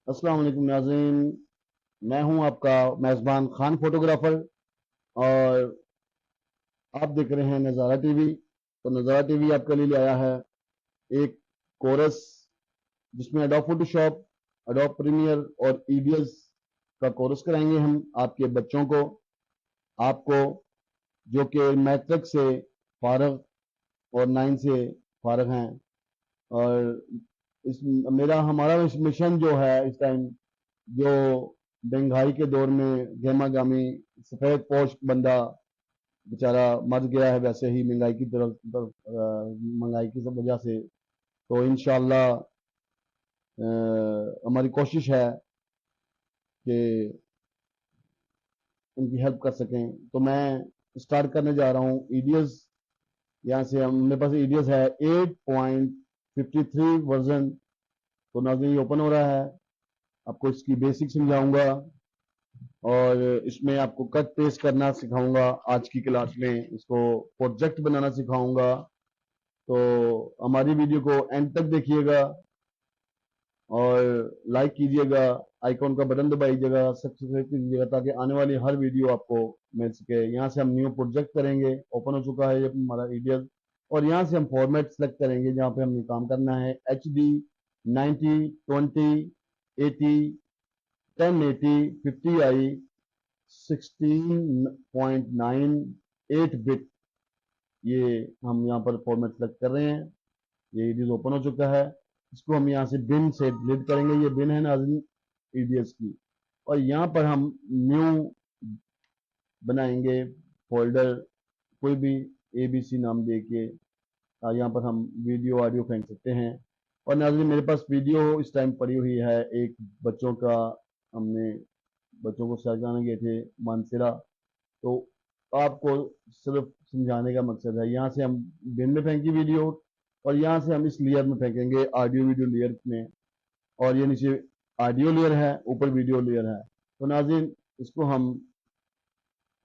अस्सलाम वालेकुम नाज़रीन। मैं हूं आपका मेज़बान खान फोटोग्राफर और आप देख रहे हैं नज़ारा टीवी। तो नज़ारा टीवी आपके लिए आया है एक कोर्स जिसमें एडोब फोटोशॉप, एडोब प्रीमियर और ईडीएस का कोर्स कराएंगे हम आपके बच्चों को, आपको जो कि मैट्रिक से फारग और 9 से फारग हैं। और इस मेरा हमारा इस मिशन जो है इस टाइम, जो महंगाई के दौर में गेमा गामी सफेद पोश बंदा बेचारा मर गया है, वैसे ही महंगाई की तरफ महंगाई की सब वजह से। तो इंशाल्लाह हमारी कोशिश है कि उनकी हेल्प कर सकें। तो मैं स्टार्ट करने जा रहा हूँ ईडीएस। यहाँ से हम मेरे पास ईडीएस है 8.53 वर्जन। तो नाज़रीन ये ओपन हो रहा है। आपको इसकी बेसिक समझाऊंगा और इसमें आपको कट पेस्ट करना सिखाऊंगा। आज की क्लास में इसको प्रोजेक्ट बनाना सिखाऊंगा। तो हमारी वीडियो को एंड तक देखिएगा और लाइक कीजिएगा, आइकॉन का बटन दबाइएगा, सब्सक्राइब कीजिएगा ताकि आने वाली हर वीडियो आपको मिल सके। यहाँ से हम न्यू प्रोजेक्ट करेंगे। ओपन हो चुका है ये हमारा ईडीएस और यहाँ से हम फॉर्मेट सेलेक्ट करेंगे जहाँ पे हमने काम करना है। HD 90 20 80 1080 50i 16.98 बिट, ये हम यहाँ पर फॉर्मेट सेलेक्ट कर रहे हैं। ये ईडीएस ओपन हो चुका है। इसको हम यहाँ से बिन से डिलीट करेंगे। ये बिन है नाज़रीन ईडीएस की। और यहाँ पर हम न्यू बनाएंगे फोल्डर, कोई भी ABC नाम दे के। यहाँ पर हम वीडियो ऑडियो फेंक सकते हैं। और नाज़रीन मेरे पास वीडियो इस टाइम पड़ी हुई है एक बच्चों का, हमने बच्चों को सजाने गए थे मानसरा। तो आपको सिर्फ समझाने का मकसद है। यहाँ से हम बिन में फेंकी वीडियो और यहाँ से हम इस लेयर में फेंकेंगे, ऑडियो वीडियो लेयर में। और ये नीचे ऑडियो लेयर है, ऊपर वीडियो लेयर है। तो नाज़रीन इसको हम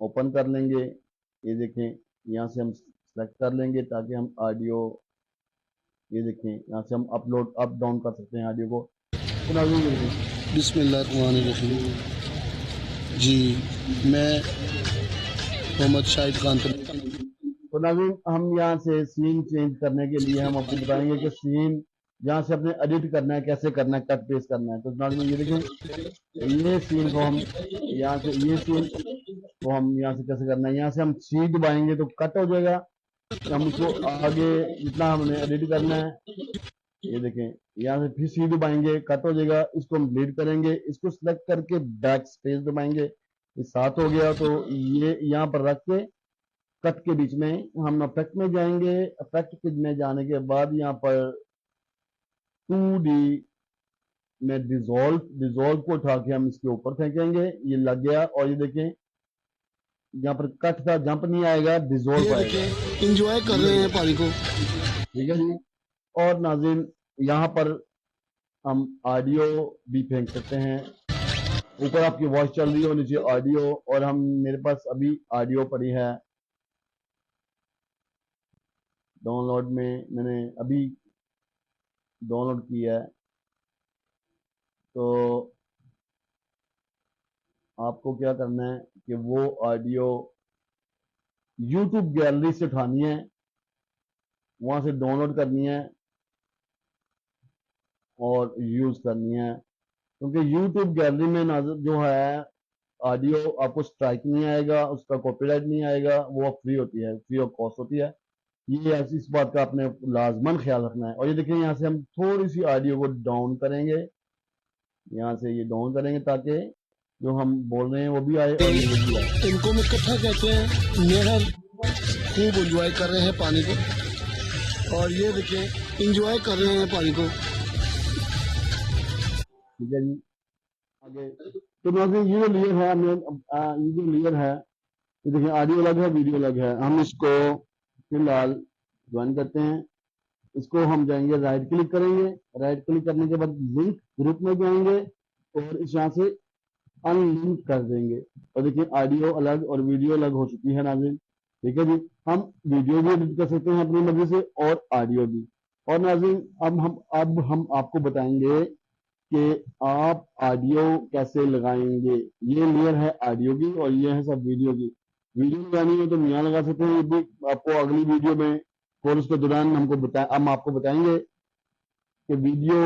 ओपन कर लेंगे। ये देखें, यहाँ से हम सेलेक्ट कर लेंगे ताकि हम ऑडियो, ये देखें यहाँ से हम अपलोड अप डाउन कर सकते हैं ऑडियो को। तो नाज़रीन ये देखें, बिस्मिल्लाहिर्रहमानिर्रहीम। जी, मैं मोहम्मद शाहिद खान। तो नाज़रीन हम यहाँ से सीन चेंज करने के लिए हम आपको बताएंगे कि सीन यहाँ से अपने एडिट करना है, कैसे करना है, कट पेस्ट करना है। तो नाज़रीन ये देखें, ये सीन को हम यहाँ से, ये सीन को हम यहाँ से कैसे करना है। यहाँ से हम सी दबाएंगे तो कट हो जाएगा। तो हम इसको आगे जितना हमने एडिट करना है, ये देखें यहाँ से फिर सी दबाएंगे, कट हो जाएगा। इसको हम डिलीट करेंगे, इसको सिलेक्ट करके बैक स्पेस दबाएंगे। ये 7 हो गया। तो ये यहाँ पर रख के कट के बीच में हम इफेक्ट में जाएंगे। इफेक्ट में जाने के बाद यहाँ पर 2D में डिजोल्व को उठा के हम इसके ऊपर फेंकेंगे। ये लग गया। और ये देखें यहाँ पर कट का जंप नहीं आएगा, डिजोल्व ये आएगा। देखिए, इंजॉय कर रहे हैं पानी को। ठीक है जी। और नाज़रीन यहाँ पर हम ऑडियो भी फेंक सकते हैं। ऊपर आपकी वॉइस चल रही हो, नीचे ऑडियो। और हम, मेरे पास अभी ऑडियो पड़ी है डाउनलोड में, मैंने अभी डाउनलोड की है। तो आपको क्या करना है कि वो ऑडियो YouTube गैलरी से उठानी है, वहां से डाउनलोड करनी है और यूज करनी है। क्योंकि YouTube गैलरी में जो है ऑडियो आपको स्ट्राइक नहीं आएगा, उसका कॉपीराइट नहीं आएगा, वो फ्री होती है, फ्री ऑफ कॉस्ट होती है। ये ऐसी, इस बात का आपने लाजमन ख्याल रखना है। और ये देखिए यहाँ से हम थोड़ी सी ऑडियो को डाउन करेंगे, यहाँ से ये डाउन करेंगे ताकि जो हम बोल रहे हैं वो भी आए और ये भी आए। इनको मुकट्ठा कहते हैं। नहर खूब इंजॉय कर रहे हैं पानी को। और ये देखिए, इंजॉय कर रहे हैं पानी को। ठीक है जी। आगे तो नाज़रीन ये जो लेयर है, हमने ये जो लेयर है, ये देखिए ऑडियो अलग है, वीडियो अलग है। हम इसको फिलहाल ज्वाइन करते हैं। इसको हम जाएंगे, राइट क्लिक करेंगे। राइट क्लिक करने के बाद लिंक ग्रुप में जाएंगे और इस यहाँ से अनलिंक कर देंगे। और देखिए ऑडियो अलग और वीडियो अलग हो चुकी है नाज़रीन। ठीक है जी। हम वीडियो भी एडिट कर सकते हैं अपनी मर्जी से और ऑडियो भी। और नाज़रीन अब हम आपको बताएंगे कि आप ऑडियो कैसे लगाएंगे। ये लेयर है ऑडियो की और ये है सब वीडियो की। वीडियो लगानी है तो यहाँ लगा सकते हैं, ये भी आपको अगली वीडियो में कोर्स के दौरान हम आपको बताएंगे कि वीडियो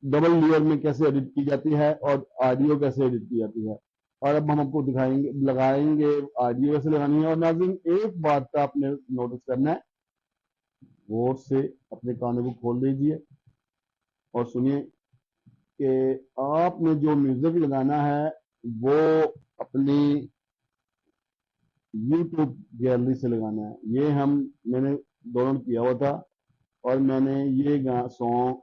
डबल लेयर में कैसे एडिट की जाती है और ऑडियो कैसे एडिट की जाती है। और अब हम आपको दिखाएंगे, लगाएंगे ऑडियो कैसे लगानी है। और नाज़रीन एक बात का आपने नोटिस करना है, गौर से अपने कानों को खोल लीजिए और सुनिए कि आपने जो म्यूजिक लगाना है वो अपनी यूट्यूब गैलरी से लगाना है। मैंने डाउनलोड किया हुआ था और मैंने ये सॉन्ग,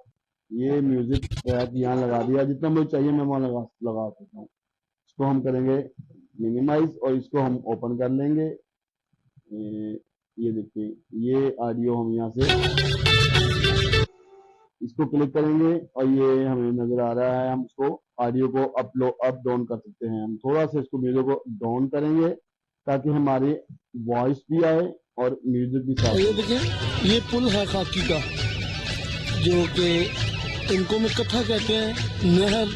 ये म्यूजिक ट्रैक यहाँ लगा दिया। जितना मुझे चाहिए मैं वहाँ लगा सकता हूँ। इसको हम करेंगे मिनिमाइज और इसको हम ओपन कर लेंगे। ये देखिए, ये ऑडियो हम यहाँ से इसको क्लिक करेंगे और ये हमें नजर आ रहा है। हम इसको ऑडियो को अप डाउन कर सकते हैं। हम थोड़ा सा इसको म्यूजिक को डाउन करेंगे ताकि हमारी वॉइस भी आए और म्यूजिक भी साथ। ये देखिए, ये पुल है खाकी का, जो कि इनको में कथा कहते हैं, नहर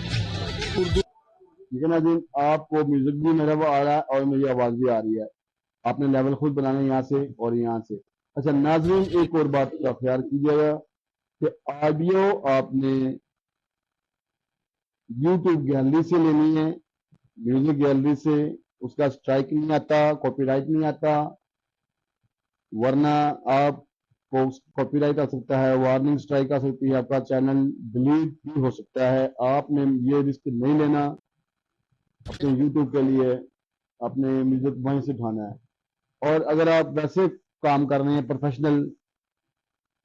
उर्दू। ठीक है नाज़रीन, आपको म्यूजिक भी मेरा वो आ रहा है और मेरी आवाज भी आ रही है। आपने लेवल खुद बनाना है यहाँ से और यहाँ से। अच्छा नाज़रीन, एक और बात का ख्याल कीजिएगा कि ऑडियो आपने यूट्यूब गैलरी से लेनी है, म्यूजिक गैलरी से। उसका स्ट्राइक नहीं आता, कॉपीराइट नहीं आता, वरना आपको कॉपीराइट आ सकता है, वार्निंग स्ट्राइक आ सकती है, आपका चैनल डिलीट भी हो सकता है। आपने ये रिस्क नहीं लेना अपने यूट्यूब के लिए। अपने म्यूजिक वहीं से उठाना है। और अगर आप वैसे काम कर रहे हैं प्रोफेशनल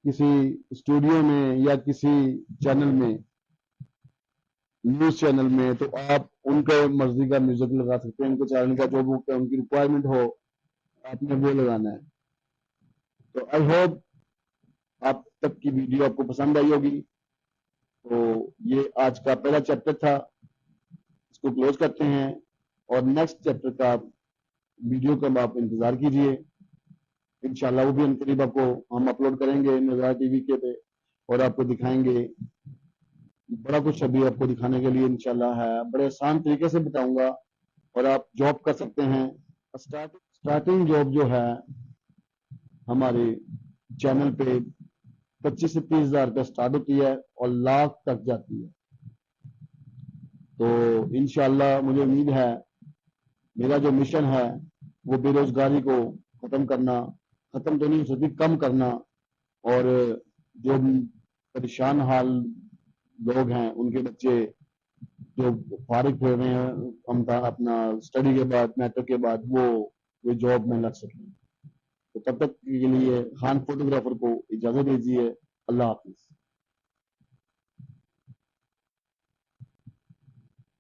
किसी स्टूडियो में या किसी चैनल में, न्यूज चैनल में, तो आप उनके मर्जी का म्यूजिक लगा सकते हैं। उनके चैनल का जो उनकी रिक्वायरमेंट हो आपने वो लगाना है। तो आई होप आप तक की वीडियो आपको पसंद आई होगी। तो ये आज का पहला चैप्टर था, इसको क्लोज करते हैं और नेक्स्ट चैप्टर का वीडियो का आप इंतजार कीजिए। इंशाल्लाह वो भी अनकरीब आपको हम अपलोड करेंगे नज़ारा टीवी के पे और आपको दिखाएंगे। बड़ा कुछ अभी आपको दिखाने के लिए इंशाल्लाह है, बड़े आसान तरीके से बताऊंगा और आप जॉब कर सकते हैं। स्टार्टिंग जॉब जो है हमारे चैनल पे 25 से 30 हज़ार का स्टार्ट होती है और लाख तक जाती है। तो इंशाल्लाह मुझे उम्मीद है, मेरा जो मिशन है वो बेरोजगारी को खत्म करना, खत्म तो नहीं हो सकती, कम करना। और जो परेशान हाल लोग हैं उनके बच्चे जो फारिग हो रहे हैं हम अपना स्टडी के बाद, मैट्रिक के बाद, वो जॉब में लग सकें। तो तब तक के लिए खान फोटोग्राफर को इजाजत दीजिए। अल्लाह हाफिज।